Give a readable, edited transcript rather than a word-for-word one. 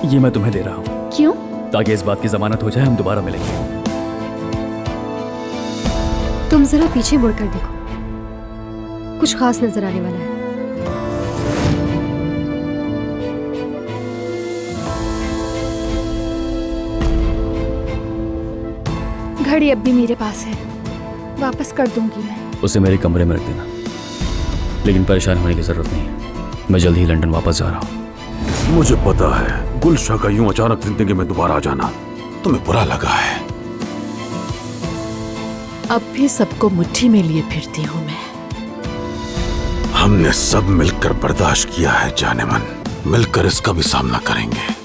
ये मैं तुम्हें दे रहा हूँ। क्यों? ताकि इस बात की जमानत हो जाए हम दोबारा मिलेंगे। तुम जरा पीछे मुड़कर देखो, कुछ खास नजर आने वाला है। घड़ी अब भी मेरे पास है, वापस कर दूंगी मैं। उसे मेरे कमरे में रख देना, लेकिन परेशान होने की जरूरत नहीं है। मैं जल्द ही लंदन वापस जा रहा हूँ। मुझे पता है गुलशा का यूं अचानक जिंदगी में दोबारा आ जाना तुम्हें बुरा लगा है। अब भी सबको मुट्ठी में लिए फिरती हूँ मैं। हमने सब मिलकर बर्दाश्त किया है जानेमन, मिलकर इसका भी सामना करेंगे।